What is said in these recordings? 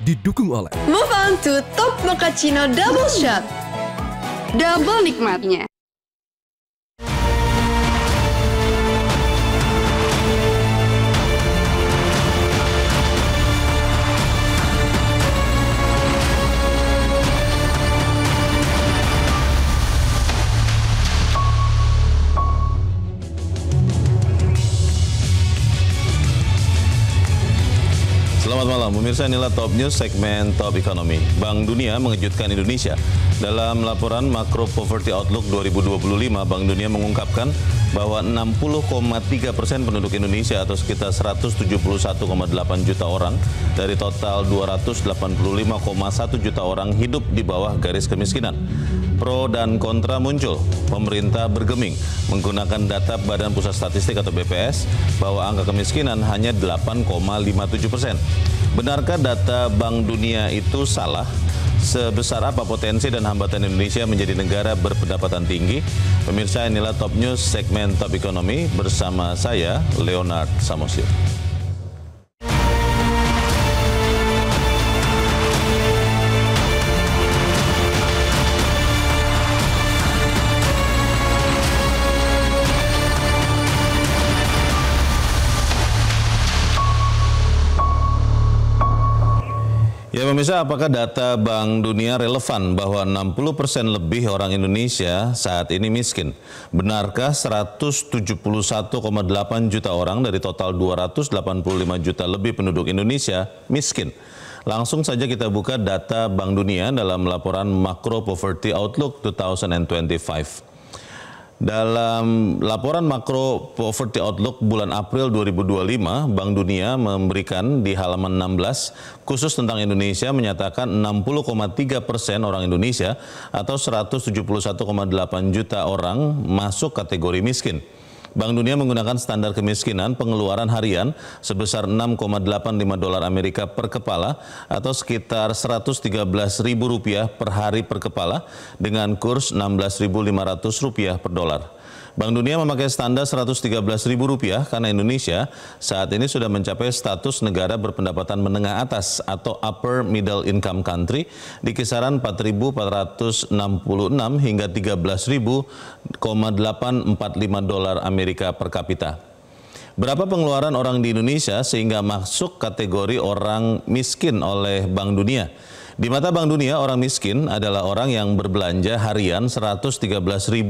didukung oleh Move on to Top Mochaccino Double Shot. Double nikmatnya. Selamat malam, pemirsa, inilah Top News segmen Top Ekonomi. Bank Dunia mengejutkan Indonesia. Dalam laporan Macro Poverty Outlook 2025, Bank Dunia mengungkapkan bahwa 60,3% penduduk Indonesia atau sekitar 171,8 juta orang dari total 285,1 juta orang hidup di bawah garis kemiskinan. Pro dan kontra muncul. Pemerintah bergeming menggunakan data Badan Pusat Statistik atau BPS bahwa angka kemiskinan hanya 8,57%. Benarkah data Bank Dunia itu salah? Sebesar apa potensi dan hambatan Indonesia menjadi negara berpendapatan tinggi? Pemirsa, inilah Top News segmen Top Ekonomi bersama saya, Leonard Samosir. Ya pemirsa, apakah data Bank Dunia relevan bahwa 60% lebih orang Indonesia saat ini miskin? Benarkah 171,8 juta orang dari total 285 juta lebih penduduk Indonesia miskin? Langsung saja kita buka data Bank Dunia dalam laporan Macro Poverty Outlook 2025. Dalam laporan Macro Poverty Outlook bulan April 2025, Bank Dunia memberikan di halaman 16 khusus tentang Indonesia menyatakan 60,3% orang Indonesia atau 171,8 juta orang masuk kategori miskin. Bank Dunia menggunakan standar kemiskinan pengeluaran harian sebesar 6,85 dolar Amerika per kepala atau sekitar Rp113.000 per hari per kepala dengan kurs Rp16.500 per dolar. Bank Dunia memakai standar Rp113.000 karena Indonesia saat ini sudah mencapai status negara berpendapatan menengah atas atau upper middle income country di kisaran 4.466 hingga 13.845 dolar Amerika per kapita. Berapa pengeluaran orang di Indonesia sehingga masuk kategori orang miskin oleh Bank Dunia? Di mata Bank Dunia, orang miskin adalah orang yang berbelanja harian Rp113.000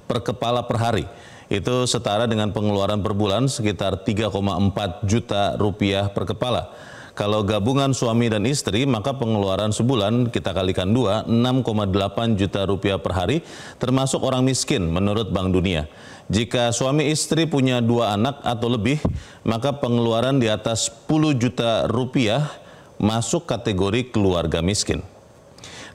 per kepala per hari. Itu setara dengan pengeluaran per bulan sekitar 3,4 juta rupiah per kepala. Kalau gabungan suami dan istri, maka pengeluaran sebulan kita kalikan 2, 6,8 juta rupiah per hari, termasuk orang miskin menurut Bank Dunia. Jika suami istri punya 2 anak atau lebih, maka pengeluaran di atas 10 juta rupiah masuk kategori keluarga miskin.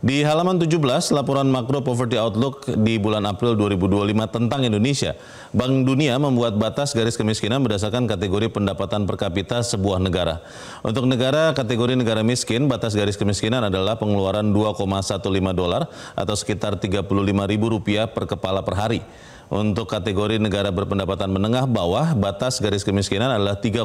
Di halaman 17, laporan Macro Poverty Outlook di bulan April 2025 tentang Indonesia, Bank Dunia membuat batas garis kemiskinan berdasarkan kategori pendapatan per kapita sebuah negara. Untuk negara kategori negara miskin, batas garis kemiskinan adalah pengeluaran 2,15 dolar atau sekitar Rp35.000 per kepala per hari. Untuk kategori negara berpendapatan menengah bawah, batas garis kemiskinan adalah 3,65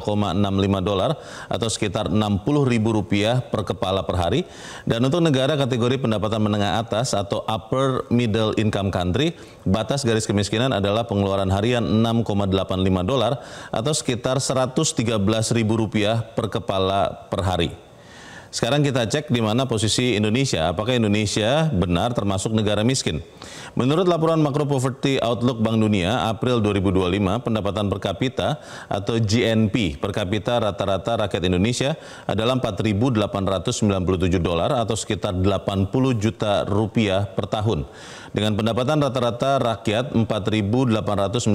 dolar atau sekitar Rp60.000 per kepala per hari. Dan untuk negara kategori pendapatan menengah atas atau upper middle income country, batas garis kemiskinan adalah pengeluaran harian 6,85 dolar atau sekitar Rp113.000 per kepala per hari. Sekarang kita cek di mana posisi Indonesia. Apakah Indonesia benar termasuk negara miskin? Menurut laporan Macro Poverty Outlook Bank Dunia April 2025, pendapatan per kapita atau GNP per kapita rata-rata rakyat Indonesia adalah Rp4.897 atau sekitar 80 juta rupiah per tahun. Dengan pendapatan rata-rata rakyat Rp4.897,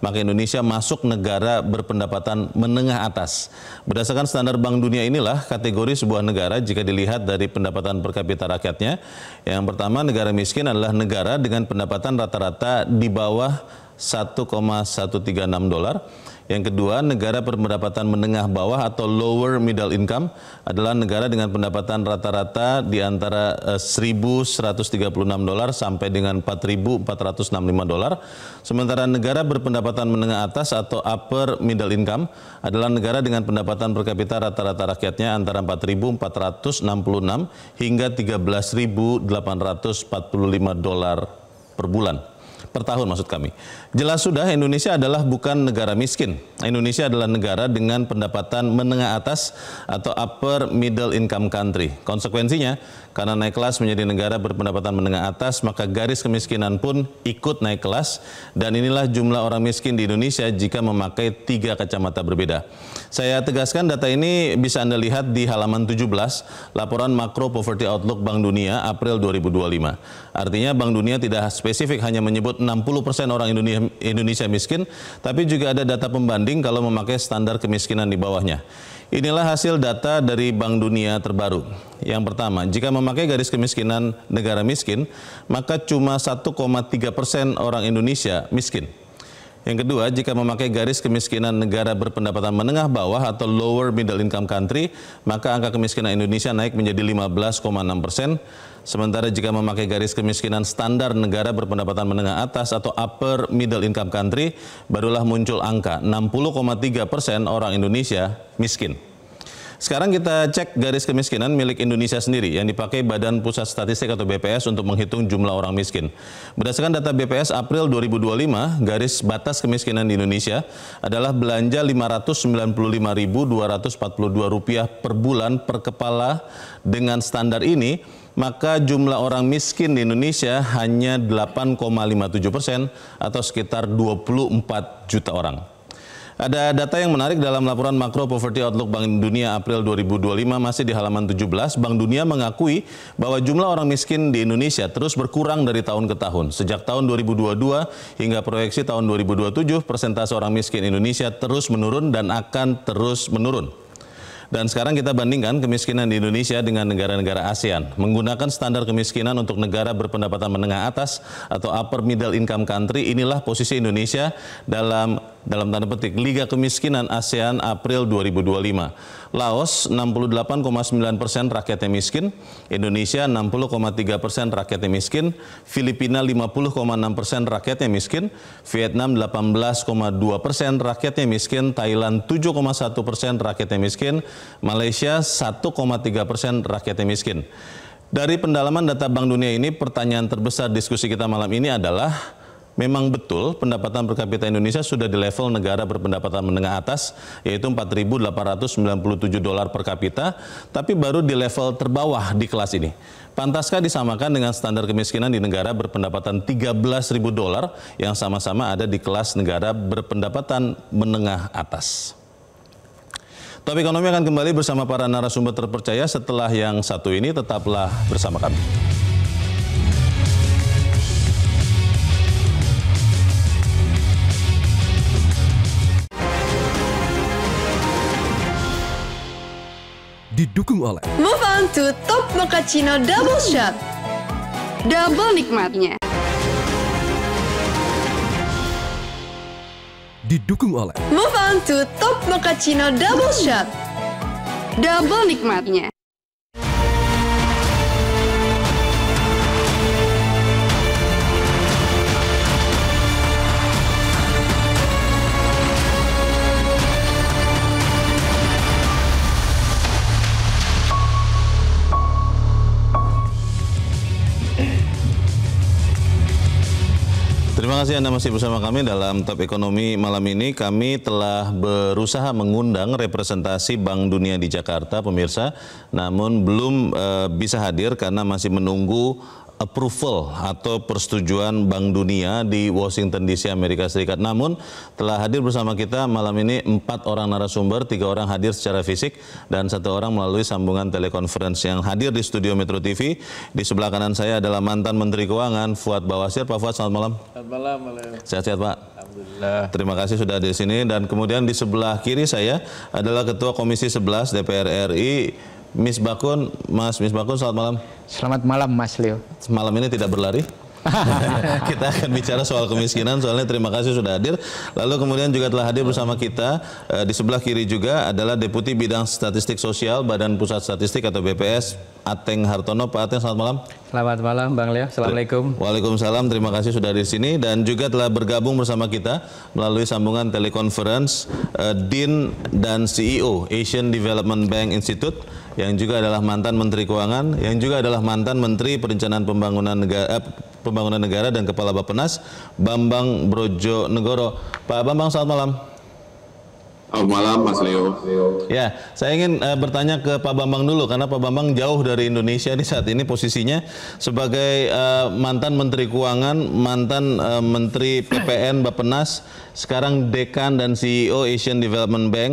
maka Indonesia masuk negara berpendapatan menengah atas. Berdasarkan standar Bank Dunia inilah kategori sebuah negara jika dilihat dari pendapatan per kapita rakyatnya. Yang pertama, negara miskin adalah negara dengan pendapatan rata-rata di bawah 1,136 dolar. Yang kedua, negara berpendapatan menengah bawah atau lower middle income adalah negara dengan pendapatan rata-rata di antara $1.136 sampai dengan $4.465. Sementara negara berpendapatan menengah atas atau upper middle income adalah negara dengan pendapatan per kapita rata-rata rakyatnya antara $4.466 hingga $13.845 per bulan. Per tahun maksud kami. Jelas sudah Indonesia adalah bukan negara miskin. Indonesia adalah negara dengan pendapatan menengah atas atau upper middle income country. Konsekuensinya, karena naik kelas menjadi negara berpendapatan menengah atas, maka garis kemiskinan pun ikut naik kelas. Dan inilah jumlah orang miskin di Indonesia jika memakai 3 kacamata berbeda. Saya tegaskan data ini bisa Anda lihat di halaman 17, laporan Macro Poverty Outlook Bank Dunia April 2025. Artinya Bank Dunia tidak spesifik hanya menyebut 60% orang Indonesia miskin, tapi juga ada data pembanding kalau memakai standar kemiskinan di bawahnya. Inilah hasil data dari Bank Dunia terbaru. Yang pertama, jika memakai garis kemiskinan negara miskin, maka cuma 1,3% orang Indonesia miskin. Yang kedua, jika memakai garis kemiskinan negara berpendapatan menengah bawah atau lower middle income country, maka angka kemiskinan Indonesia naik menjadi 15,6%. Sementara jika memakai garis kemiskinan standar negara berpendapatan menengah atas atau upper middle income country, barulah muncul angka 60,3% orang Indonesia miskin. Sekarang kita cek garis kemiskinan milik Indonesia sendiri yang dipakai Badan Pusat Statistik atau BPS untuk menghitung jumlah orang miskin. Berdasarkan data BPS April 2025, garis batas kemiskinan di Indonesia adalah belanja Rp595.242 per bulan per kepala. Dengan standar ini, maka jumlah orang miskin di Indonesia hanya 8,57% atau sekitar 24 juta orang. Ada data yang menarik dalam laporan Macro Poverty Outlook Bank Dunia April 2025 masih di halaman 17. Bank Dunia mengakui bahwa jumlah orang miskin di Indonesia terus berkurang dari tahun ke tahun. Sejak tahun 2022 hingga proyeksi tahun 2027, persentase orang miskin Indonesia terus menurun dan akan terus menurun. Dan sekarang kita bandingkan kemiskinan di Indonesia dengan negara-negara ASEAN. Menggunakan standar kemiskinan untuk negara berpendapatan menengah atas atau upper middle income country, inilah posisi Indonesia dalam tanda petik Liga Kemiskinan ASEAN April 2025. Laos 68,9% rakyatnya miskin, Indonesia 60,3% rakyatnya miskin, Filipina 50,6% rakyatnya miskin, Vietnam 18,2% rakyatnya miskin, Thailand 7,1% rakyatnya miskin, Malaysia 1,3% rakyatnya miskin. Dari pendalaman data Bank Dunia ini, pertanyaan terbesar diskusi kita malam ini adalah, memang betul pendapatan per kapita Indonesia sudah di level negara berpendapatan menengah atas, yaitu $4.897 per kapita, tapi baru di level terbawah di kelas ini. Pantaskah disamakan dengan standar kemiskinan di negara berpendapatan $13.000 yang sama-sama ada di kelas negara berpendapatan menengah atas? Top Ekonomi akan kembali bersama para narasumber terpercaya setelah yang satu ini. Tetaplah bersama kami. Didukung oleh Move on to Top Mochaccino Double Shot. Double nikmatnya. didukung oleh Move on to Top Mochaccino Double Shot. Double nikmatnya. Terima kasih Anda masih bersama kami dalam Top Ekonomi malam ini. Kami telah berusaha mengundang representasi Bank Dunia di Jakarta, pemirsa, namun belum bisa hadir karena masih menunggu approval atau persetujuan Bank Dunia di Washington DC, Amerika Serikat. Namun telah hadir bersama kita malam ini 4 orang narasumber, 3 orang hadir secara fisik dan 1 orang melalui sambungan telekonferensi. Yang hadir di studio Metro TV, di sebelah kanan saya adalah mantan Menteri Keuangan Fuad Bawazir. Pak Fuad, selamat malam. Selamat malam. Sehat-sehat Pak? Alhamdulillah. Terima kasih sudah di sini. Dan kemudian di sebelah kiri saya adalah Ketua Komisi 11 DPR RI, Miss Bakun. Mas Miss Bakun, selamat malam. Selamat malam Mas Leo. Malam ini tidak berlari? Kita akan bicara soal kemiskinan, soalnya terima kasih sudah hadir. Lalu kemudian juga telah hadir bersama kita di sebelah kiri juga adalah Deputi Bidang Statistik Sosial Badan Pusat Statistik atau BPS, Ateng Hartono. Pak Ateng, selamat malam. Selamat malam Bang Leo, Assalamualaikum. Waalaikumsalam, terima kasih sudah di sini. Dan juga telah bergabung bersama kita melalui sambungan telekonferensi Dean dan CEO Asian Development Bank Institute, yang juga adalah mantan Menteri Keuangan, yang juga adalah mantan Menteri Perencanaan Pembangunan Negara dan Kepala Bappenas, Bambang Brojonegoro. Pak Bambang, selamat malam. Selamat malam, Mas Leo. Ya, saya ingin bertanya ke Pak Bambang dulu, karena Pak Bambang jauh dari Indonesia di saat ini posisinya sebagai mantan Menteri Keuangan, mantan Menteri PPN Bappenas, sekarang Dekan dan CEO Asian Development Bank.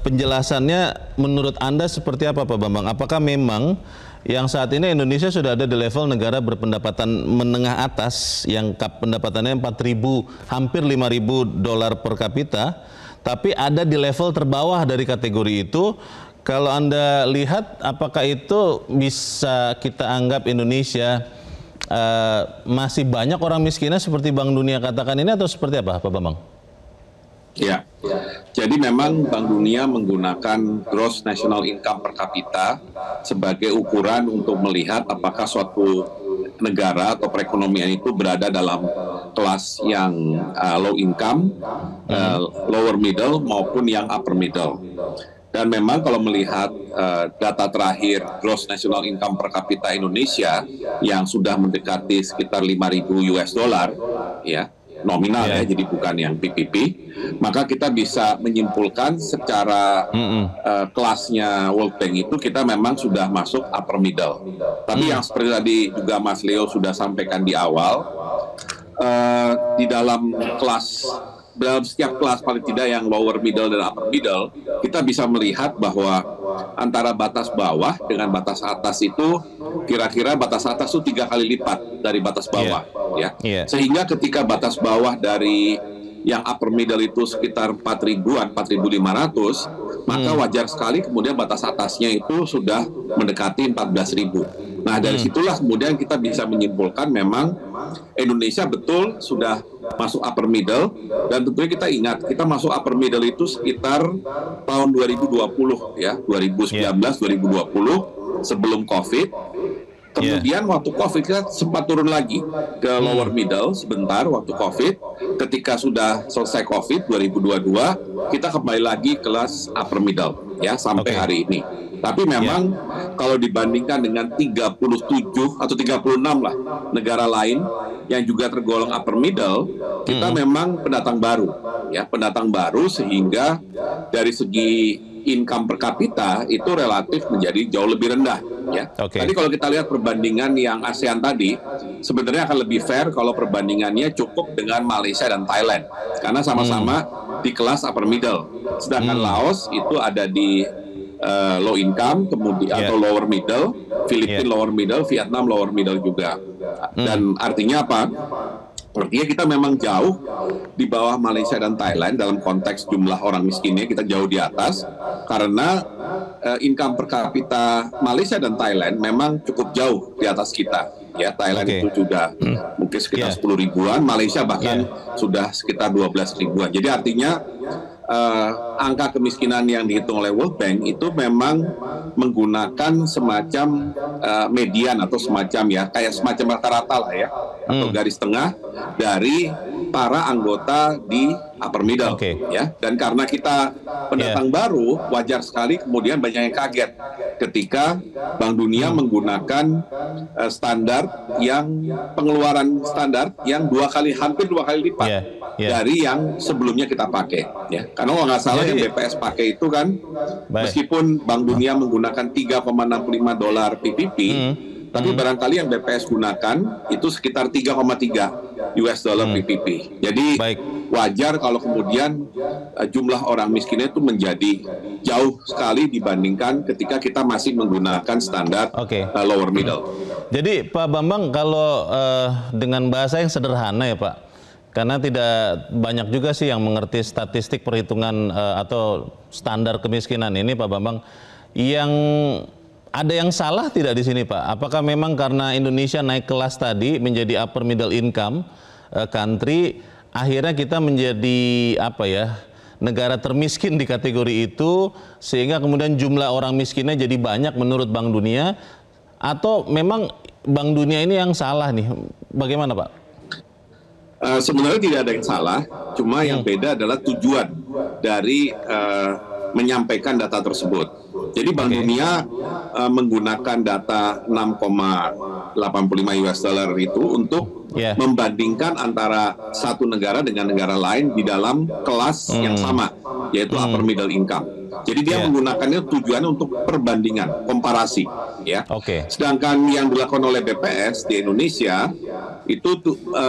Penjelasannya menurut Anda seperti apa, Pak Bambang? Apakah memang yang saat ini Indonesia sudah ada di level negara berpendapatan menengah atas yang pendapatannya 4.000, hampir 5.000 dolar per kapita, tapi ada di level terbawah dari kategori itu? Kalau Anda lihat, apakah itu bisa kita anggap Indonesia masih banyak orang miskinnya seperti Bank Dunia katakan ini, atau seperti apa, Pak Bambang? Ya, jadi memang Bank Dunia menggunakan gross national income per kapita sebagai ukuran untuk melihat apakah suatu negara atau perekonomian itu berada dalam kelas yang low income, lower middle maupun yang upper middle. Dan memang kalau melihat data terakhir gross national income per kapita Indonesia yang sudah mendekati sekitar 5.000 US dollar, ya, nominal ya, jadi bukan yang PPP, maka kita bisa menyimpulkan secara kelasnya World Bank itu kita memang sudah masuk upper middle. Tapi yang seperti tadi juga Mas Leo sudah sampaikan di awal, di dalam setiap kelas paling tidak yang lower middle dan upper middle, kita bisa melihat bahwa antara batas bawah dengan batas atas itu kira-kira batas atas itu 3 kali lipat dari batas bawah, Sehingga ketika batas bawah dari yang upper middle itu sekitar 4.000-an, 4.500, maka wajar sekali kemudian batas atasnya itu sudah mendekati 14.000. Nah, dari situlah kemudian kita bisa menyimpulkan memang Indonesia betul sudah masuk upper middle, dan tentunya kita ingat kita masuk upper middle itu sekitar tahun 2020 ya, 2019-2020 sebelum COVID. Kemudian waktu COVID kita sempat turun lagi ke lower middle sebentar waktu COVID. Ketika sudah selesai COVID 2022, kita kembali lagi kelas upper middle ya sampai hari ini. Tapi memang kalau dibandingkan dengan 37 atau 36 lah negara lain yang juga tergolong upper middle, kita memang pendatang baru ya, pendatang baru, sehingga dari segi income per kapita itu relatif menjadi jauh lebih rendah ya. Tadi kalau kita lihat perbandingan yang ASEAN tadi, sebenarnya akan lebih fair kalau perbandingannya cukup dengan Malaysia dan Thailand karena sama-sama di kelas upper middle. Sedangkan Laos itu ada di low income, kemudian atau lower middle, Filipina lower middle, Vietnam lower middle juga. Dan artinya apa? Artinya kita memang jauh di bawah Malaysia dan Thailand dalam konteks jumlah orang miskinnya, kita jauh di atas karena income per kapita Malaysia dan Thailand memang cukup jauh di atas kita. Ya, Thailand itu sudah mungkin sekitar 10 ribuan, Malaysia bahkan sudah sekitar 12 ribuan. Jadi artinya angka kemiskinan yang dihitung oleh World Bank itu memang menggunakan semacam median atau semacam ya, kayak semacam rata-rata lah ya, atau garis tengah dari para anggota di upper middle ya. Dan karena kita pendatang baru, wajar sekali kemudian banyak yang kaget ketika Bank Dunia menggunakan standar yang pengeluaran standar yang hampir dua kali lipat dari yang sebelumnya kita pakai ya. Karena kalau nggak salah yang BPS pakai itu kan, meskipun Bank Dunia menggunakan 3,65 dolar PPP, tapi barangkali yang BPS gunakan itu sekitar 3,3 US dollar PPP. Jadi wajar kalau kemudian jumlah orang miskinnya itu menjadi jauh sekali dibandingkan ketika kita masih menggunakan standar lower middle. Jadi Pak Bambang, kalau dengan bahasa yang sederhana ya Pak, karena tidak banyak juga sih yang mengerti statistik perhitungan atau standar kemiskinan ini Pak Bambang, yang Ada yang salah tidak di sini, Pak? Apakah memang karena Indonesia naik kelas tadi menjadi upper middle income country, akhirnya kita menjadi apa ya, negara termiskin di kategori itu, sehingga kemudian jumlah orang miskinnya jadi banyak menurut Bank Dunia, atau memang Bank Dunia ini yang salah nih? Bagaimana, Pak? Sebenarnya tidak ada yang salah, cuma yang beda adalah tujuan dari menyampaikan data tersebut. Jadi Bank Dunia menggunakan data 6,85 US dollar itu untuk membandingkan antara satu negara dengan negara lain di dalam kelas yang sama, yaitu upper middle income. Jadi dia menggunakannya tujuannya untuk perbandingan, komparasi, ya. Sedangkan yang dilakukan oleh BPS di Indonesia itu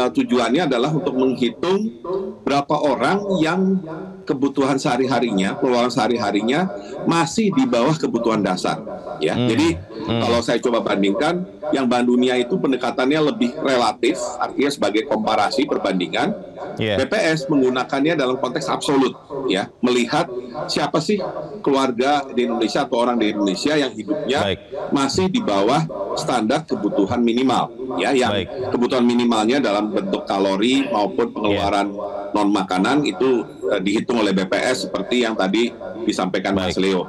tujuannya adalah untuk menghitung berapa orang yang kebutuhan sehari-harinya, pengeluaran sehari-harinya masih di bawah kebutuhan dasar, ya. Jadi kalau saya coba bandingkan, yang Bank Dunia itu pendekatannya lebih relatif, artinya sebagai komparasi perbandingan. BPS menggunakannya dalam konteks absolut, ya, melihat siapa sih keluarga di Indonesia atau orang di Indonesia yang hidupnya masih di bawah standar kebutuhan minimal, ya, yang kebutuhan minimalnya dalam bentuk kalori maupun pengeluaran non makanan itu dihitung oleh BPS seperti yang tadi disampaikan Mas Leo.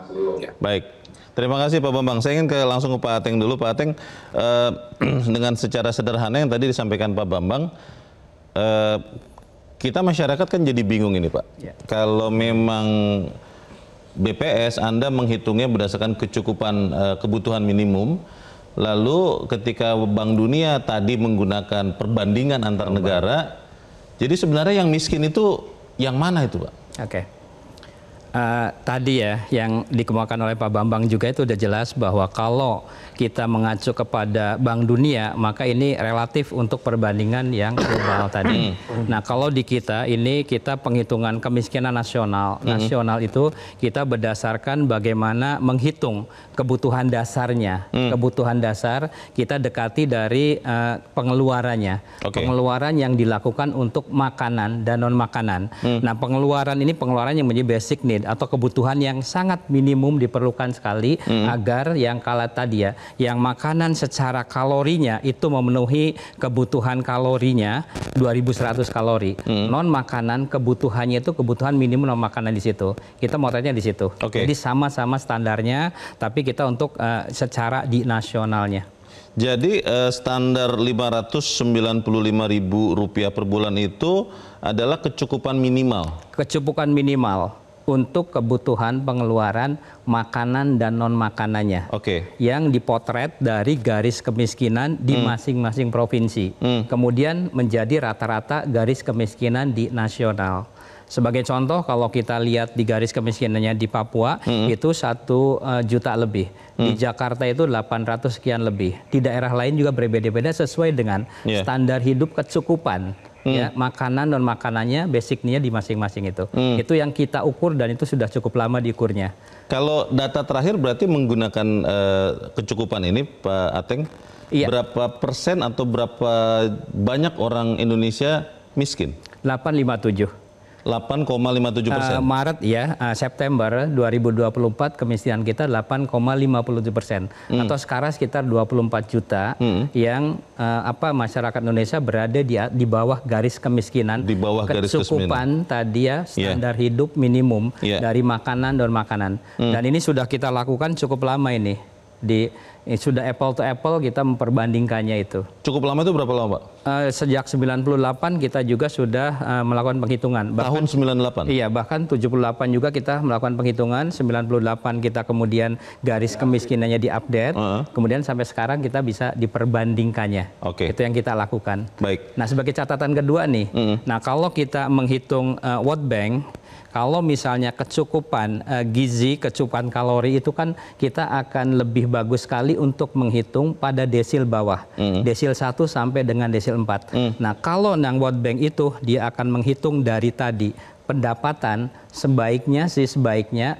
Baik. Terima kasih Pak Bambang. Saya ingin langsung ke Pak Ateng dulu. Pak Ateng, dengan secara sederhana yang tadi disampaikan Pak Bambang, kita masyarakat kan jadi bingung ini, Pak. Kalau memang BPS Anda menghitungnya berdasarkan kecukupan kebutuhan minimum, lalu ketika Bank Dunia tadi menggunakan perbandingan antar negara, jadi sebenarnya yang miskin itu yang mana itu, Pak? Tadi ya yang dikemukakan oleh Pak Bambang juga itu udah jelas bahwa kalau kita mengacu kepada Bank Dunia maka ini relatif untuk perbandingan yang global tadi. Nah kalau di kita ini kita penghitungan kemiskinan nasional. Nasional itu kita berdasarkan bagaimana menghitung kebutuhan dasarnya. Kebutuhan dasar kita dekati dari pengeluarannya. Pengeluaran yang dilakukan untuk makanan dan non makanan. Nah pengeluaran ini pengeluaran yang menjadi basic need atau kebutuhan yang sangat minimum diperlukan sekali agar yang kala tadi ya, yang makanan secara kalorinya itu memenuhi kebutuhan kalorinya 2100 kalori. Non makanan kebutuhannya itu kebutuhan minimum non makanan di situ. Kita motretnya di situ. Jadi sama-sama standarnya, tapi kita untuk secara di nasionalnya. Jadi standar Rp595.000 per bulan itu adalah kecukupan minimal. Kecukupan minimal untuk kebutuhan pengeluaran makanan dan non makanannya, yang dipotret dari garis kemiskinan di masing-masing provinsi, kemudian menjadi rata-rata garis kemiskinan di nasional. Sebagai contoh, kalau kita lihat di garis kemiskinannya di Papua itu 1 juta lebih, di Jakarta itu 800 sekian lebih, di daerah lain juga berbeda-beda sesuai dengan standar hidup kecukupan. Ya, makanan dan makanannya basicnya di masing-masing itu. Itu yang kita ukur dan itu sudah cukup lama diukurnya. Kalau data terakhir berarti menggunakan kecukupan ini Pak Ateng, berapa persen atau berapa banyak orang Indonesia miskin? 857. 8,57%. Maret ya, September 2024 kemiskinan kita 8,57%. Atau sekarang sekitar 24 juta yang masyarakat Indonesia berada di bawah garis kemiskinan. Di bawah garis kecukupan tadi ya, standar hidup minimum dari makanan dan makanan. Dan ini sudah kita lakukan cukup lama ini. Sudah apple to apple kita memperbandingkannya itu. Cukup lama itu berapa lama, Pak? Sejak 98 kita juga sudah melakukan penghitungan. Tahun 98? Iya, bahkan 78 juga kita melakukan penghitungan, 98 kita kemudian garis kemiskinannya diupdate, kemudian sampai sekarang kita bisa diperbandingkannya. Itu yang kita lakukan. Baik. Nah sebagai catatan kedua nih, nah kalau kita menghitung World Bank, kalau misalnya kecukupan gizi, kecukupan kalori itu kan kita akan lebih bagus sekali untuk menghitung pada desil bawah. Desil 1 sampai dengan desil 4. Nah kalau yang World Bank itu dia akan menghitung dari tadi pendapatan sebaiknya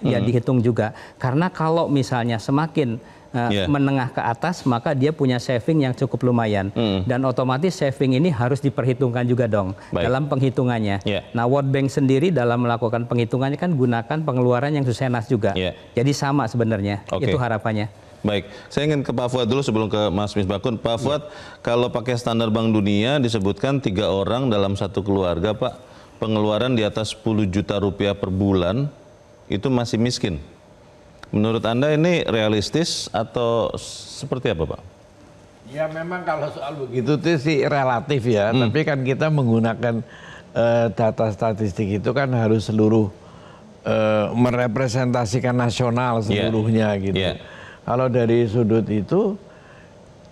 ya dihitung juga. Karena kalau misalnya semakin menengah ke atas maka dia punya saving yang cukup lumayan dan otomatis saving ini harus diperhitungkan juga dong dalam penghitungannya. Nah World Bank sendiri dalam melakukan penghitungannya kan gunakan pengeluaran yang Susenas juga. Jadi sama sebenarnya itu harapannya. Baik, saya ingin ke Pak Fuad dulu sebelum ke Mas Misbakun. Pak Fuad, kalau pakai standar Bank Dunia disebutkan 3 orang dalam satu keluarga, Pak, pengeluaran di atas 10 juta rupiah per bulan itu masih miskin. Menurut Anda ini realistis atau seperti apa, Pak? Ya memang kalau soal begitu itu sih relatif ya, tapi kan kita menggunakan data statistik itu kan harus seluruh merepresentasikan nasional seluruhnya gitu. Kalau dari sudut itu,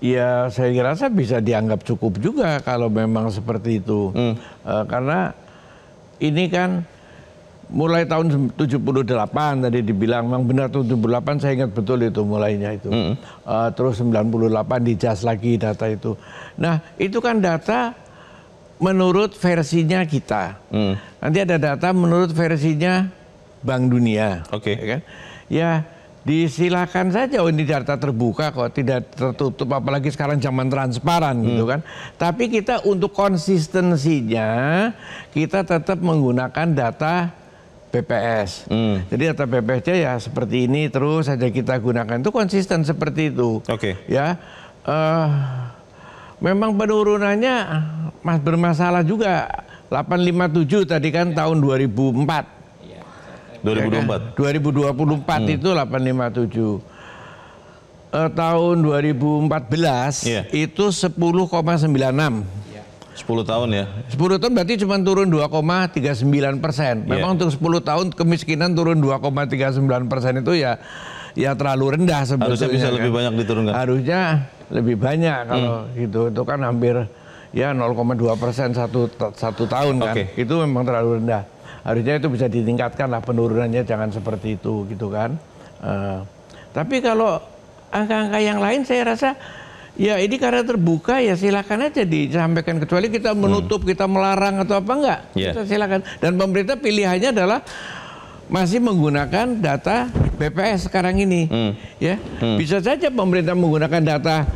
ya saya rasa bisa dianggap cukup juga kalau memang seperti itu. Karena ini kan mulai tahun 78 tadi dibilang, memang benar 78 saya ingat betul itu mulainya itu. Terus 98 dijas lagi data itu. Nah itu kan data menurut versinya kita. Nanti ada data menurut versinya Bank Dunia. Oke. Ya kan? Ya disilakan saja, ini data terbuka kok, tidak tertutup, apalagi sekarang zaman transparan gitu kan. Tapi kita untuk konsistensinya kita tetap menggunakan data BPS. Jadi data BPS-nya ya seperti ini terus saja kita gunakan, itu konsisten seperti itu. Oke. Ya, memang penurunannya bermasalah juga. 857 tadi kan tahun 2004. 2024. 2024 itu 857. Tahun 2014 itu 10,96. 10 tahun ya. 10 tahun berarti cuma turun 2,39%. Memang untuk 10 tahun kemiskinan turun 2,39% itu ya terlalu rendah sebetulnya. Harusnya bisa lebih banyak diturunkan. Harusnya lebih banyak kalau gitu. Itu kan hampir ya 0,2% satu tahun kan. Itu memang terlalu rendah. Harusnya itu bisa ditingkatkan lah penurunannya, jangan seperti itu gitu kan. Tapi kalau angka-angka yang lain saya rasa ya ini karena terbuka ya silakan aja disampaikan, kecuali kita menutup, kita melarang atau apa enggak. Kita silakan. Dan pemerintah pilihannya adalah masih menggunakan data BPS sekarang ini. Ya, bisa saja pemerintah menggunakan data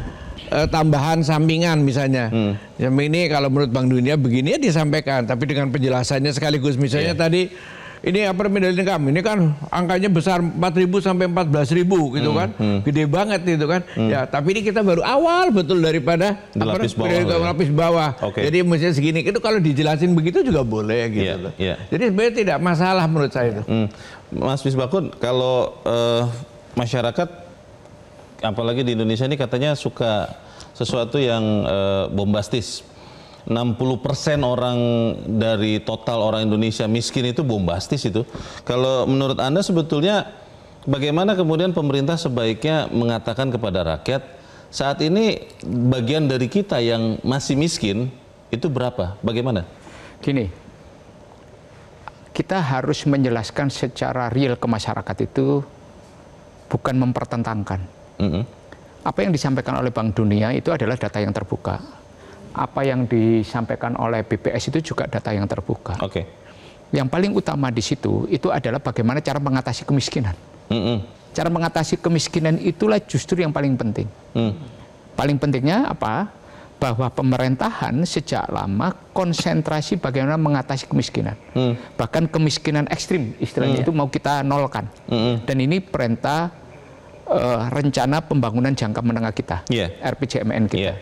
tambahan sampingan misalnya. Yang ini kalau menurut Bank Dunia begini ya disampaikan, tapi dengan penjelasannya sekaligus. Misalnya tadi ini upper middle income ini kan angkanya besar 4.000 sampai 14.000 gitu kan. Gede banget gitu kan. Ya, tapi ini kita baru awal betul daripada lapis bawah. Jadi mestinya segini. Itu kalau dijelasin begitu juga boleh gitu. Jadi sebenarnya tidak masalah menurut saya itu. Mas Misbakun, kalau masyarakat apalagi di Indonesia ini katanya suka sesuatu yang bombastis. 60% orang dari total orang Indonesia miskin itu bombastis itu. Kalau menurut Anda sebetulnya bagaimana kemudian pemerintah sebaiknya mengatakan kepada rakyat saat ini bagian dari kita yang masih miskin itu berapa? Bagaimana? Gini, kita harus menjelaskan secara real ke masyarakat itu, bukan mempertentangkan. Apa yang disampaikan oleh Bank Dunia itu adalah data yang terbuka. Apa yang disampaikan oleh BPS itu juga data yang terbuka. Yang paling utama di situ itu adalah bagaimana cara mengatasi kemiskinan. Cara mengatasi kemiskinan itulah justru yang paling penting. Paling pentingnya apa? Bahwa pemerintahan sejak lama konsentrasi bagaimana mengatasi kemiskinan. Bahkan kemiskinan ekstrim istilahnya itu mau kita nolkan. Dan ini perintah rencana pembangunan jangka menengah kita, RPJMN kita.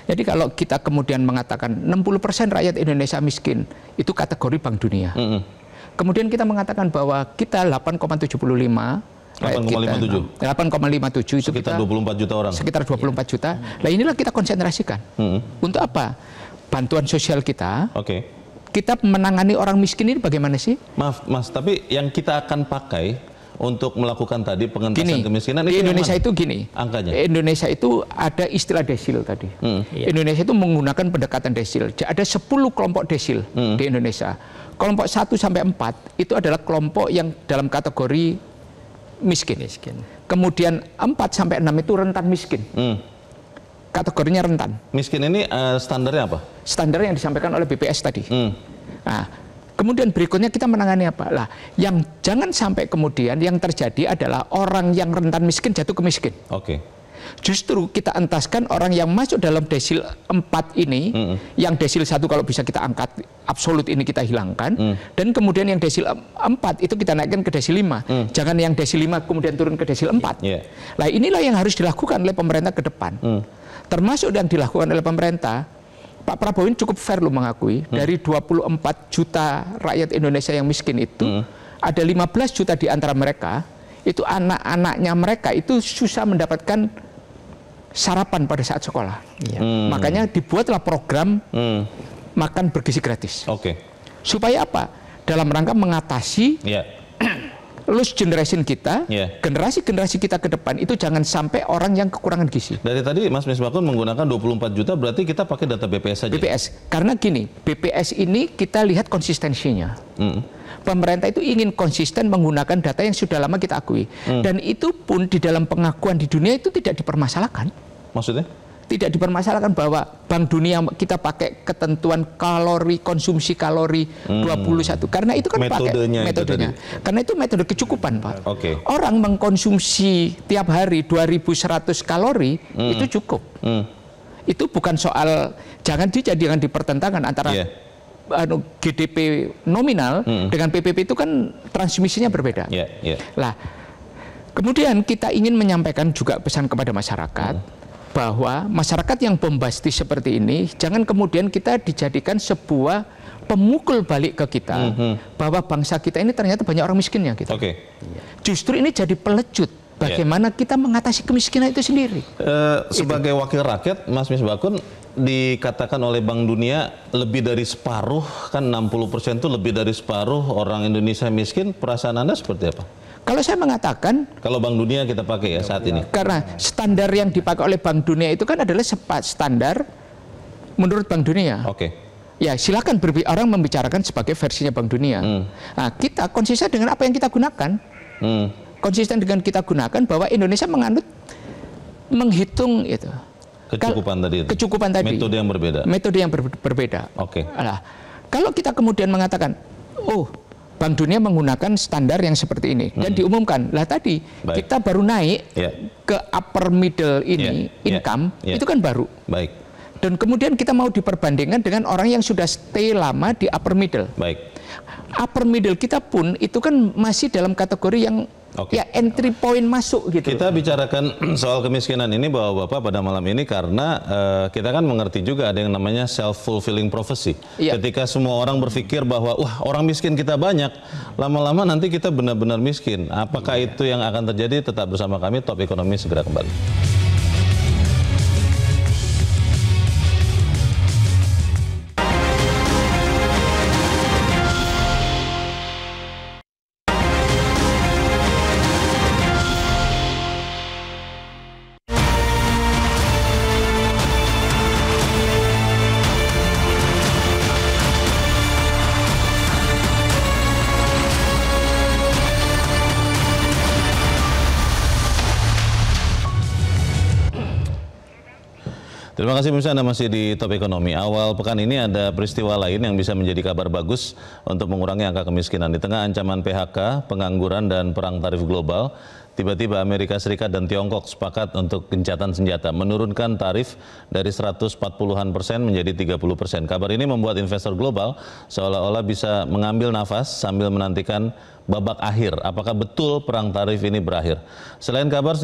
Jadi kalau kita kemudian mengatakan 60% rakyat Indonesia miskin, itu kategori Bank Dunia. Kemudian kita mengatakan bahwa kita 8,75 8,57 itu sekitar 24 juta orang. Sekitar 24 juta. Nah inilah kita konsentrasikan. Untuk apa? Bantuan sosial kita. Kita menangani orang miskin ini bagaimana sih? Maaf Mas, tapi yang kita akan pakai untuk melakukan tadi pengentasan kemiskinan di Indonesia itu gini, angkanya. Indonesia itu ada istilah desil tadi. Indonesia itu menggunakan pendekatan desil. Ada 10 kelompok desil di Indonesia. Kelompok 1 sampai 4 itu adalah kelompok yang dalam kategori miskin. Kemudian 4 sampai 6 itu rentan miskin. Kategorinya rentan. Miskin ini standarnya apa? Standar yang disampaikan oleh BPS tadi. Nah, kemudian berikutnya kita menangani apa? Lah, yang jangan sampai kemudian yang terjadi adalah orang yang rentan miskin jatuh ke miskin. Justru kita entaskan orang yang masuk dalam desil 4 ini, yang desil 1 kalau bisa kita angkat, absolut ini kita hilangkan, dan kemudian yang desil 4 itu kita naikkan ke desil 5. Jangan yang desil 5 kemudian turun ke desil 4. Nah, inilah yang harus dilakukan oleh pemerintah ke depan. Termasuk yang dilakukan oleh pemerintah, Pak Prabowo ini cukup fair loh mengakui, dari 24 juta rakyat Indonesia yang miskin itu, ada 15 juta di antara mereka, itu anak-anaknya mereka itu susah mendapatkan sarapan pada saat sekolah. Makanya dibuatlah program makan bergizi gratis. Supaya apa? Dalam rangka mengatasi lost generation kita, generasi-generasi kita ke depan itu jangan sampai orang yang kekurangan gizi. Dari tadi Mas Misbakun menggunakan 24 juta, berarti kita pakai data BPS saja? BPS, karena gini, BPS ini kita lihat konsistensinya. Pemerintah itu ingin konsisten menggunakan data yang sudah lama kita akui. Dan itu pun di dalam pengakuan di dunia itu tidak dipermasalahkan. Maksudnya? Tidak dipermasalahkan bahwa Bank Dunia kita pakai ketentuan kalori, konsumsi kalori 21. Karena itu kan metodenya pakai metodenya. Karena itu metode kecukupan, Pak. Orang mengkonsumsi tiap hari 2100 kalori itu cukup. Itu bukan soal, jangan dijadikan dipertentangkan antara GDP nominal dengan PPP itu kan transmisinya berbeda. Lah, kemudian kita ingin menyampaikan juga pesan kepada masyarakat bahwa masyarakat yang bombastis seperti ini jangan kemudian kita dijadikan sebuah pemukul balik ke kita bahwa bangsa kita ini ternyata banyak orang miskinnya gitu. Justru ini jadi pelecut bagaimana kita mengatasi kemiskinan itu sendiri. Sebagai wakil rakyat, Mas Misbakun, dikatakan oleh Bank Dunia lebih dari separuh, kan 60% itu lebih dari separuh orang Indonesia miskin. Perasaan Anda seperti apa? Kalau saya mengatakan, kalau Bank Dunia kita pakai ya saat ini, karena standar yang dipakai oleh Bank Dunia itu kan adalah standar menurut Bank Dunia. Ya, silakan orang membicarakan sebagai versinya Bank Dunia. Nah, kita konsisten dengan apa yang kita gunakan. Konsisten dengan kita gunakan bahwa Indonesia menghitung itu. Kecukupan tadi. Kecukupan tadi. Metode yang berbeda. Metode yang berbeda. Nah, kalau kita kemudian mengatakan, Bank Dunia menggunakan standar yang seperti ini dan diumumkan, lah tadi kita baru naik ke upper middle ini income itu kan baru. Dan kemudian kita mau diperbandingkan dengan orang yang sudah stay lama di upper middle. Upper middle kita pun itu kan masih dalam kategori yang ya entry point masuk gitu. Kita bicarakan soal kemiskinan ini Bapak pada malam ini karena kita kan mengerti juga ada yang namanya self-fulfilling prophecy. Ketika semua orang berpikir bahwa wah orang miskin kita banyak, lama-lama nanti kita benar-benar miskin. Apakah itu yang akan terjadi? Tetap bersama kami, Top Ekonomi segera kembali. Terima kasih pemirsa, Anda masih di Top Ekonomi. Awal pekan ini ada peristiwa lain yang bisa menjadi kabar bagus untuk mengurangi angka kemiskinan. Di tengah ancaman PHK, pengangguran, dan perang tarif global, tiba-tiba Amerika Serikat dan Tiongkok sepakat untuk gencatan senjata, menurunkan tarif dari 140-an% menjadi 30%. Kabar ini membuat investor global seolah-olah bisa mengambil nafas sambil menantikan babak akhir. Apakah betul perang tarif ini berakhir? Selain kabar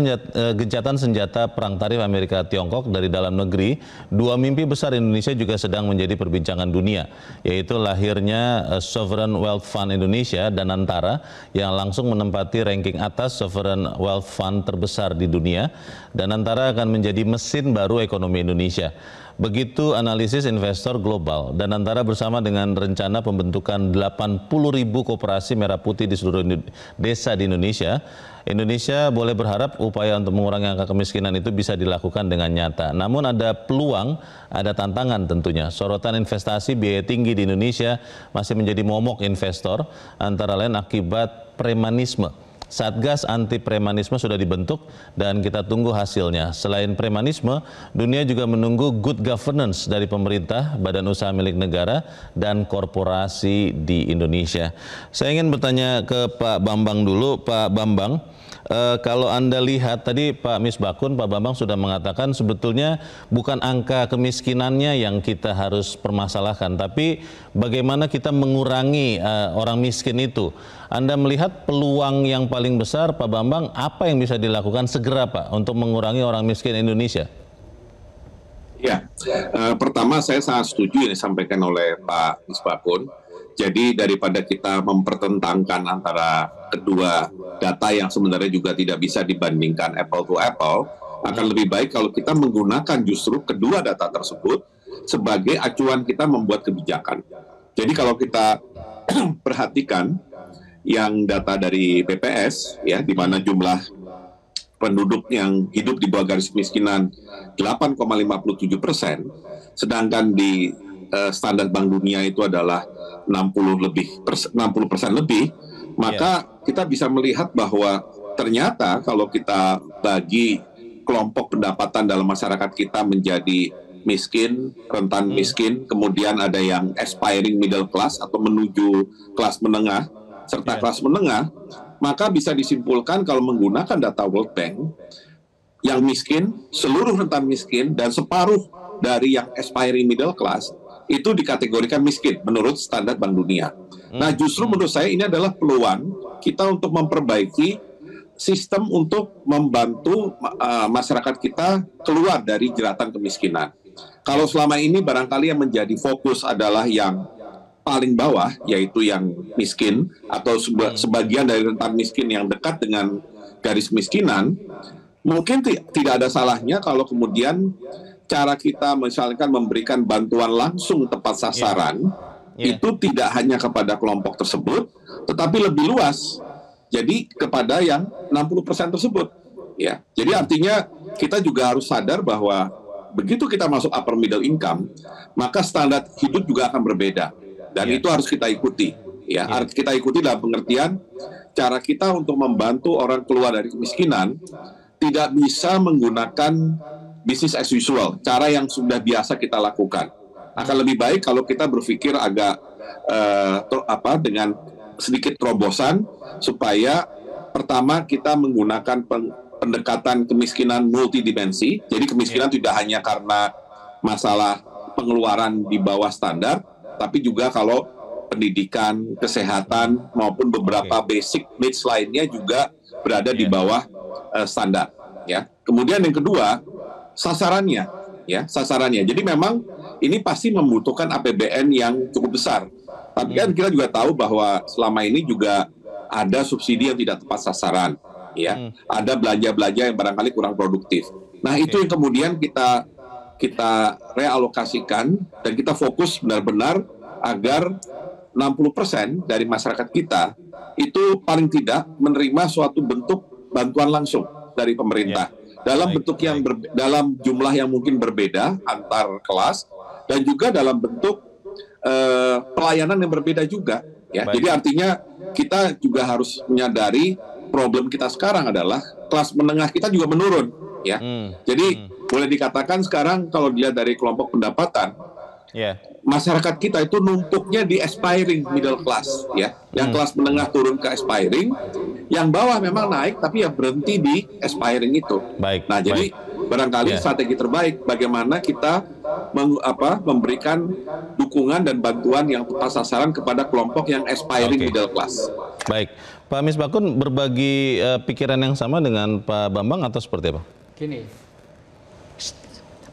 gencatan senjata perang tarif Amerika Tiongkok dari dalam negeri, dua mimpi besar Indonesia juga sedang menjadi perbincangan dunia, yaitu lahirnya Sovereign Wealth Fund Indonesia dan Antara yang langsung menempati ranking atas Sovereign Wealth Fund terbesar di dunia, dan Antara akan menjadi mesin baru ekonomi Indonesia. Begitu analisis investor global. Dan Antara bersama dengan rencana pembentukan 80.000 koperasi merah putih di seluruh desa di Indonesia, Indonesia boleh berharap upaya untuk mengurangi angka kemiskinan itu bisa dilakukan dengan nyata. Namun ada peluang, ada tantangan tentunya. Sorotan investasi biaya tinggi di Indonesia masih menjadi momok investor, antara lain akibat premanisme. Satgas anti premanisme sudah dibentuk dan kita tunggu hasilnya. Selain premanisme, dunia juga menunggu good governance dari pemerintah, badan usaha milik negara, dan korporasi di Indonesia. Saya ingin bertanya ke Pak Bambang dulu. Pak Bambang, Kalau Anda lihat tadi Pak Misbakun, Pak Bambang sudah mengatakan sebetulnya bukan angka kemiskinannya yang kita harus permasalahkan, tapi bagaimana kita mengurangi orang miskin itu. Anda melihat peluang yang paling besar, Pak Bambang, apa yang bisa dilakukan segera Pak untuk mengurangi orang miskin Indonesia? Ya, pertama saya sangat setuju yang disampaikan oleh Pak Misbakun. Jadi daripada kita mempertentangkan antara kedua data yang sebenarnya juga tidak bisa dibandingkan apple to apple, akan lebih baik kalau kita menggunakan justru kedua data tersebut sebagai acuan kita membuat kebijakan. Jadi kalau kita perhatikan yang data dari BPS, ya, di mana jumlah penduduk yang hidup di bawah garis kemiskinan 8,57%, sedangkan di standar Bank Dunia itu adalah 60% lebih, maka kita bisa melihat bahwa ternyata kalau kita bagi kelompok pendapatan dalam masyarakat kita menjadi miskin, rentan miskin, kemudian ada yang aspiring middle class atau menuju kelas menengah, serta kelas menengah, maka bisa disimpulkan kalau menggunakan data World Bank, yang miskin, seluruh rentan miskin, dan separuh dari yang aspiring middle class, itu dikategorikan miskin menurut standar Bank Dunia. Nah, justru menurut saya ini adalah peluang kita untuk memperbaiki sistem untuk membantu masyarakat kita keluar dari jeratan kemiskinan. Kalau selama ini barangkali yang menjadi fokus adalah yang paling bawah, yaitu yang miskin atau sebagian dari rentan miskin yang dekat dengan garis kemiskinan, mungkin tidak ada salahnya kalau kemudian cara kita misalkan memberikan bantuan langsung tepat sasaran itu tidak hanya kepada kelompok tersebut, tetapi lebih luas. Jadi kepada yang 60% tersebut. Ya, jadi artinya kita juga harus sadar bahwa begitu kita masuk upper middle income, maka standar hidup juga akan berbeda. Dan itu harus kita ikuti. Ya, harus kita ikuti dalam pengertian cara kita untuk membantu orang keluar dari kemiskinan tidak bisa menggunakan business as usual, cara yang sudah biasa kita lakukan. Akan lebih baik kalau kita berpikir agak dengan sedikit terobosan, supaya pertama kita menggunakan pendekatan kemiskinan multidimensi. Jadi kemiskinan tidak hanya karena masalah pengeluaran di bawah standar, tapi juga kalau pendidikan, kesehatan, maupun beberapa basic needs lainnya juga berada di bawah standar. Ya. Kemudian yang kedua, sasarannya, ya, sasarannya. Jadi memang ini pasti membutuhkan APBN yang cukup besar. Tapi kan kita juga tahu bahwa selama ini juga ada subsidi yang tidak tepat sasaran, ya. Ada belanja-belanja yang barangkali kurang produktif. Nah, itu yang kemudian kita realokasikan dan kita fokus benar-benar agar 60% dari masyarakat kita itu paling tidak menerima suatu bentuk bantuan langsung dari pemerintah. Dalam bentuk yang dalam jumlah yang mungkin berbeda antar kelas, dan juga dalam bentuk pelayanan yang berbeda juga. Ya. Jadi artinya kita juga harus menyadari problem kita sekarang adalah kelas menengah kita juga menurun. Ya. Jadi boleh dikatakan sekarang kalau dilihat dari kelompok pendapatan, masyarakat kita itu numpuknya di aspiring middle class, ya. Yang kelas menengah turun ke aspiring, yang bawah memang naik tapi ya berhenti di aspiring itu. Nah, jadi barangkali strategi terbaik bagaimana kita memberikan dukungan dan bantuan yang tepat sasaran kepada kelompok yang aspiring middle class. Baik, Pak Misbakun berbagi pikiran yang sama dengan Pak Bambang atau seperti apa? Gini,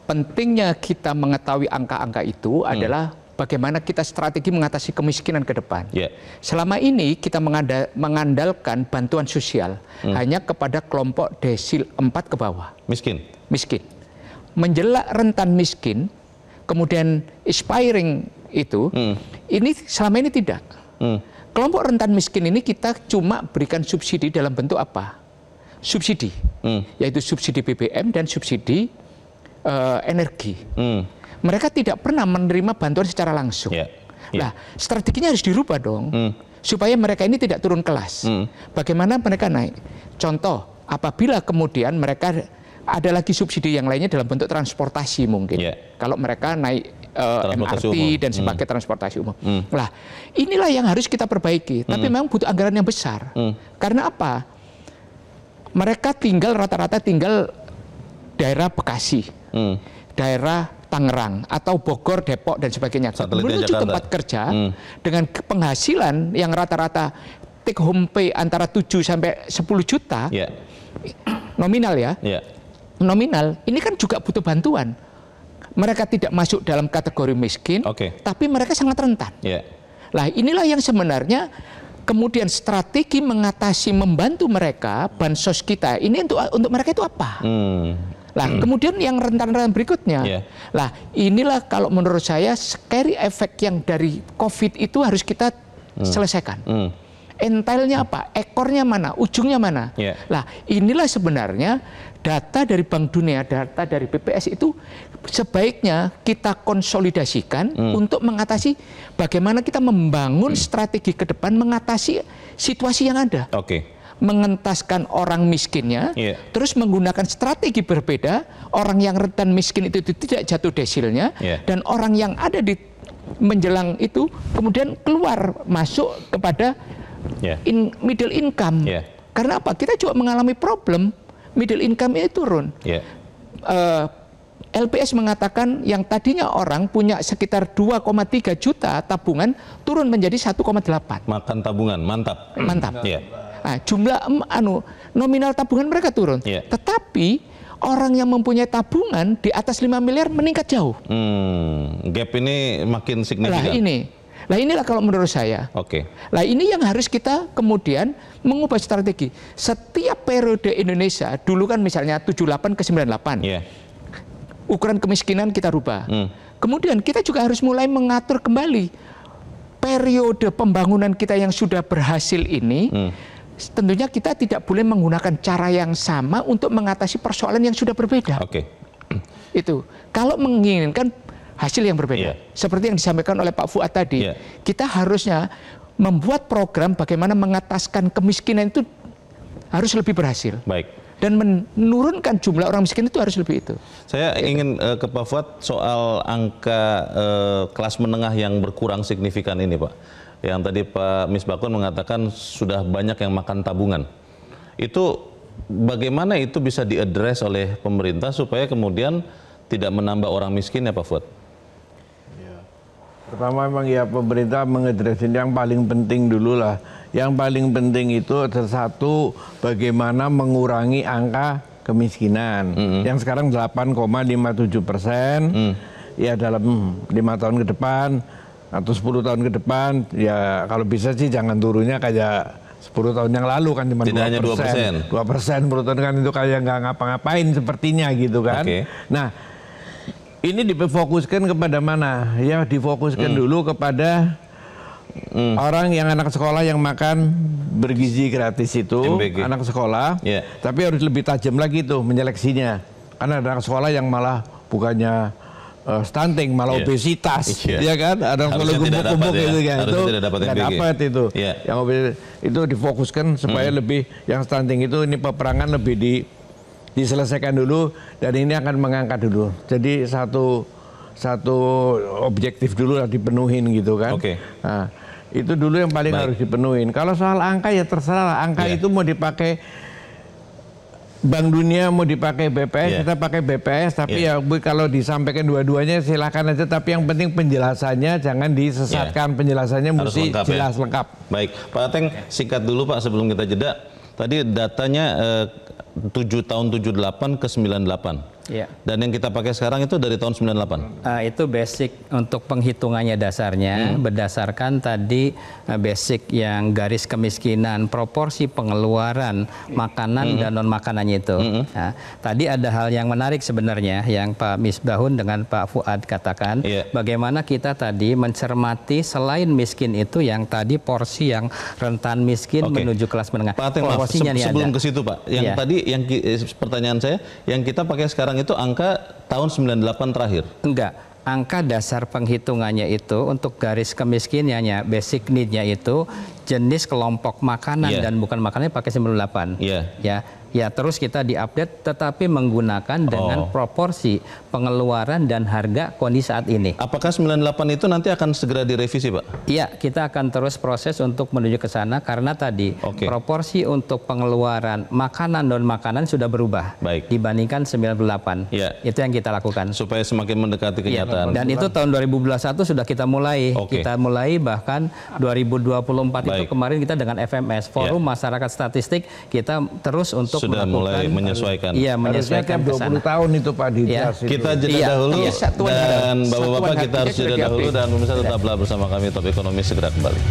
pentingnya kita mengetahui angka-angka itu adalah bagaimana kita strategi mengatasi kemiskinan ke depan. Selama ini kita mengandalkan bantuan sosial hanya kepada kelompok desil 4 ke bawah. Miskin. Menjelak rentan miskin, kemudian aspiring itu, ini selama ini tidak. Kelompok rentan miskin ini kita cuma berikan subsidi dalam bentuk apa? Subsidi, yaitu subsidi BBM dan subsidi energi. Mereka tidak pernah menerima bantuan secara langsung. Nah, strateginya harus dirubah dong, supaya mereka ini tidak turun kelas. Bagaimana mereka naik? Contoh, apabila kemudian mereka ada lagi subsidi yang lainnya dalam bentuk transportasi mungkin. Kalau mereka naik MRT dan sebagai transportasi umum. Nah, inilah yang harus kita perbaiki. Tapi memang butuh anggaran yang besar. Karena apa? mereka tinggal rata-rata tinggal daerah Bekasi, daerah Tangerang atau Bogor, Depok dan sebagainya. Menuju tempat kerja dengan penghasilan yang rata-rata take home pay antara 7 sampai 10 juta nominal ya. Nominal ini kan juga butuh bantuan. Mereka tidak masuk dalam kategori miskin, tapi mereka sangat rentan. Nah, inilah yang sebenarnya kemudian strategi mengatasi, membantu mereka, bansos kita ini untuk mereka itu apa? Nah, kemudian yang rentan-rentan berikutnya, lah inilah kalau menurut saya scary effect yang dari COVID itu harus kita selesaikan. Entailnya apa? Ekornya mana? Ujungnya mana? Lah, inilah sebenarnya data dari Bank Dunia, data dari BPS itu sebaiknya kita konsolidasikan untuk mengatasi bagaimana kita membangun strategi ke depan mengatasi situasi yang ada. Mengentaskan orang miskinnya, terus menggunakan strategi berbeda, orang yang rentan miskin itu tidak jatuh desilnya, dan orang yang ada di menjelang itu kemudian keluar masuk kepada middle income. Karena apa? Kita juga mengalami problem middle income ini turun. LPS mengatakan yang tadinya orang punya sekitar 2,3 juta tabungan turun menjadi 1,8. Makan tabungan, mantap. Mantap. Nah, jumlah nominal tabungan mereka turun. Tetapi orang yang mempunyai tabungan di atas 5 miliar meningkat jauh. Gap ini makin signifikan. Nah inilah kalau menurut saya. Nah ini yang harus kita kemudian mengubah strategi. Setiap periode Indonesia, dulu kan misalnya 78 ke 98. Ukuran kemiskinan kita rubah. Kemudian kita juga harus mulai mengatur kembali periode pembangunan kita yang sudah berhasil ini. Tentunya kita tidak boleh menggunakan cara yang sama untuk mengatasi persoalan yang sudah berbeda. Itu kalau menginginkan hasil yang berbeda. Seperti yang disampaikan oleh Pak Fuad tadi, kita harusnya membuat program bagaimana mengataskan kemiskinan itu harus lebih berhasil. Dan menurunkan jumlah orang miskin itu harus lebih itu. Saya ingin ke Pak Fuad soal angka kelas menengah yang berkurang signifikan ini, Pak. Yang tadi Pak Misbakun mengatakan sudah banyak yang makan tabungan. Itu bagaimana itu bisa diadres oleh pemerintah supaya kemudian tidak menambah orang miskin ya Pak Fuad? Pertama memang ya pemerintah mengadres ini yang paling penting dulu lah. Yang paling penting itu adalah satu, bagaimana mengurangi angka kemiskinan. Yang sekarang 8,57%, ya dalam 5 tahun ke depan atau 10 tahun ke depan, ya kalau bisa sih jangan turunnya kayak 10 tahun yang lalu kan cuma 2%. 2%, 10 tahun kan itu kayak nggak ngapa-ngapain sepertinya gitu kan. Nah, ini difokuskan kepada mana? Ya difokuskan dulu kepada orang yang anak sekolah yang makan bergizi gratis itu, anak sekolah, tapi harus lebih tajam lagi tuh menyeleksinya. Karena ada anak sekolah yang malah bukannya stunting, malah obesitas, ya kan? Ada sekolah gubuk-gubuk gitu kan, itu nggak dapat itu. Yang itu difokuskan supaya lebih yang stunting itu ini peperangan lebih diselesaikan dulu dan ini akan mengangkat dulu. Jadi satu objektif dulu lah dipenuhin gitu kan. Nah, itu dulu yang paling harus dipenuhin. Kalau soal angka ya terserah lah. Angka itu mau dipakai Bank Dunia, mau dipakai BPS, kita pakai BPS. Tapi ya kalau disampaikan dua-duanya silakan aja. Tapi yang penting penjelasannya jangan disesatkan. Penjelasannya mesti jelas lengkap. Baik, Pak Ateng singkat dulu Pak sebelum kita jeda. Tadi datanya 7 tahun 78 ke 98. Dan yang kita pakai sekarang itu dari tahun 98. Itu basic untuk penghitungannya dasarnya berdasarkan tadi basic yang garis kemiskinan, proporsi pengeluaran makanan dan non makanannya itu. Nah, tadi ada hal yang menarik sebenarnya yang Pak Misbahun dengan Pak Fuad katakan, bagaimana kita tadi mencermati selain miskin itu yang tadi porsi yang rentan miskin menuju kelas menengah. Pak Ateng, sebelum ke situ Pak, yang tadi yang pertanyaan saya, yang kita pakai sekarang itu angka tahun 98 terakhir. Enggak, angka dasar penghitungannya itu untuk garis kemiskinannya, basic need-nya itu jenis kelompok makanan dan bukan makanannya pakai 98. Ya. Ya, terus kita diupdate tetapi menggunakan dengan proporsi pengeluaran dan harga kondisi saat ini. Apakah 98 itu nanti akan segera direvisi, Pak? Iya, kita akan terus proses untuk menuju ke sana karena tadi proporsi untuk pengeluaran makanan non makanan sudah berubah dibandingkan 98. Ya. Itu yang kita lakukan. Supaya semakin mendekati kenyataan. Dan itu tahun 2021 sudah kita mulai. Kita mulai bahkan 2024 itu kemarin kita dengan FMS, Forum Masyarakat Statistik, kita terus untuk sudah mulai menyesuaikan. Iya, menyesuaikan ke sana. 20 tahun itu Pak Didas. Kita jeda dahulu dan Bapak-bapak kita harus jeda dahulu dan pemirsa tetaplah bersama kami Top Ekonomi segera kembali.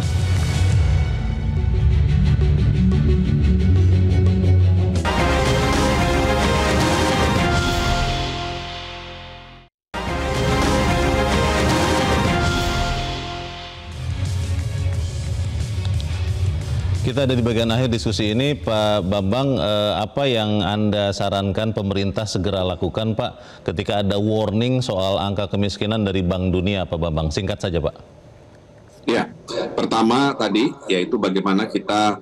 Kita ada di bagian akhir diskusi ini, Pak Bambang. Apa yang Anda sarankan pemerintah segera lakukan, Pak, ketika ada warning soal angka kemiskinan dari Bank Dunia, Pak Bambang? Singkat saja, Pak. Ya, pertama tadi yaitu bagaimana kita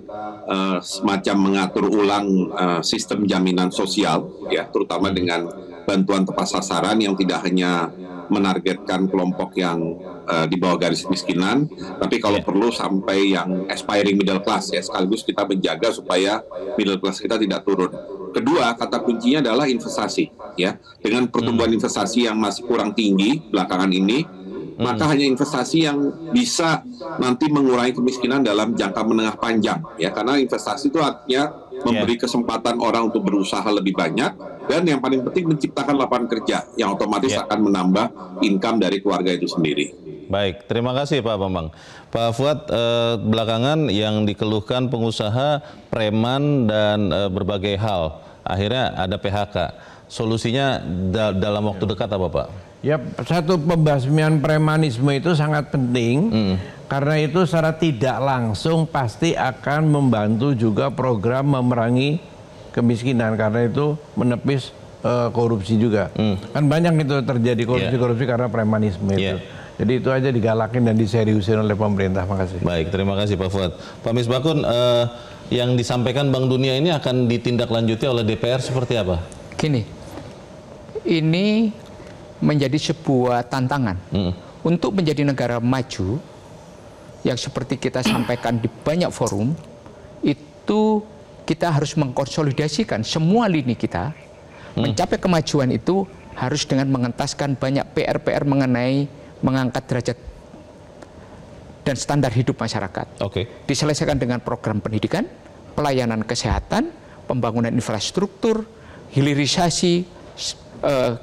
semacam mengatur ulang sistem jaminan sosial, ya, terutama dengan bantuan tepat sasaran yang tidak hanya menargetkan kelompok yang di bawah garis kemiskinan, tapi kalau perlu sampai yang aspiring middle class, ya, sekaligus kita menjaga supaya middle class kita tidak turun. Kedua, kata kuncinya adalah investasi, ya. Dengan pertumbuhan investasi yang masih kurang tinggi belakangan ini, maka hanya investasi yang bisa nanti mengurangi kemiskinan dalam jangka menengah panjang, ya, karena investasi itu artinya memberi kesempatan orang untuk berusaha lebih banyak, dan yang paling penting menciptakan lapangan kerja yang otomatis akan menambah income dari keluarga itu sendiri. Baik, terima kasih Pak Bambang. Pak Fuad, belakangan yang dikeluhkan pengusaha, preman, dan berbagai hal, akhirnya ada PHK. Solusinya dalam waktu dekat apa, Pak? Ya, satu, pembasmian premanisme itu sangat penting, karena itu secara tidak langsung pasti akan membantu juga program memerangi kemiskinan, karena itu menepis korupsi juga. Kan banyak itu terjadi korupsi-korupsi karena premanisme itu. Jadi itu aja digalakin dan diseriusin oleh pemerintah. Makasih. Baik, terima kasih Pak Fuad. Pak Misbakun, yang disampaikan Bank Dunia ini akan ditindaklanjuti oleh DPR seperti apa? Gini, ini menjadi sebuah tantangan untuk menjadi negara maju yang seperti kita sampaikan di banyak forum, itu kita harus mengkonsolidasikan semua lini kita. Mencapai kemajuan itu harus dengan mengentaskan banyak PR-PR mengenai mengangkat derajat dan standar hidup masyarakat. Diselesaikan dengan program pendidikan, pelayanan kesehatan, pembangunan infrastruktur, hilirisasi,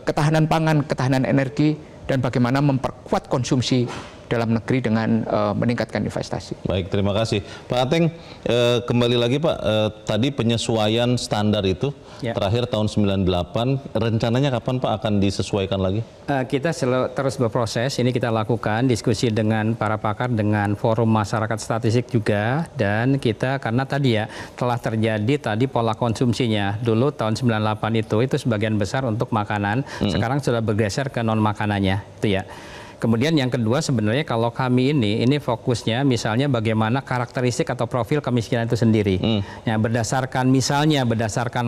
ketahanan pangan, ketahanan energi, dan bagaimana memperkuat konsumsi dalam negeri dengan meningkatkan investasi. Baik, terima kasih. Pak Ateng, kembali lagi Pak, tadi penyesuaian standar itu terakhir tahun 98, rencananya kapan Pak akan disesuaikan lagi? Kita terus berproses, ini kita lakukan diskusi dengan para pakar, dengan Forum Masyarakat Statistik juga, dan kita karena tadi ya telah terjadi tadi pola konsumsinya. Dulu tahun 98 itu sebagian besar untuk makanan, sekarang sudah bergeser ke non makanannya, itu ya. Kemudian yang kedua sebenarnya kalau kami ini fokusnya misalnya bagaimana karakteristik atau profil kemiskinan itu sendiri. Ya, berdasarkan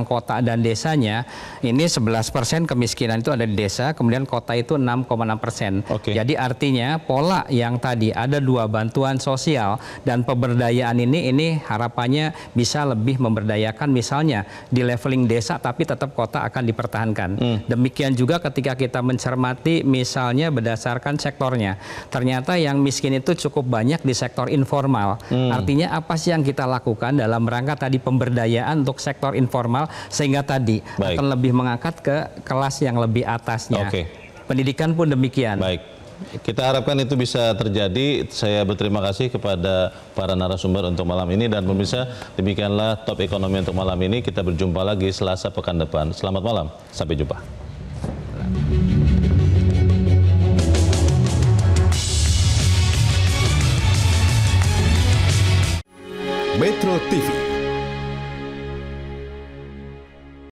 kota dan desanya, ini 11% kemiskinan itu ada di desa, kemudian kota itu 6,6%. Jadi artinya pola yang tadi ada dua bantuan sosial dan pemberdayaan ini harapannya bisa lebih memberdayakan misalnya di leveling desa tapi tetap kota akan dipertahankan. Demikian juga ketika kita mencermati misalnya berdasarkan sektornya. Ternyata yang miskin itu cukup banyak di sektor informal. Artinya apa sih yang kita lakukan dalam rangka tadi pemberdayaan untuk sektor informal sehingga tadi akan lebih mengangkat ke kelas yang lebih atasnya. Pendidikan pun demikian. Baik. Kita harapkan itu bisa terjadi. Saya berterima kasih kepada para narasumber untuk malam ini dan pemirsa, demikianlah Top Ekonomi untuk malam ini. Kita berjumpa lagi Selasa pekan depan. Selamat malam. Sampai jumpa.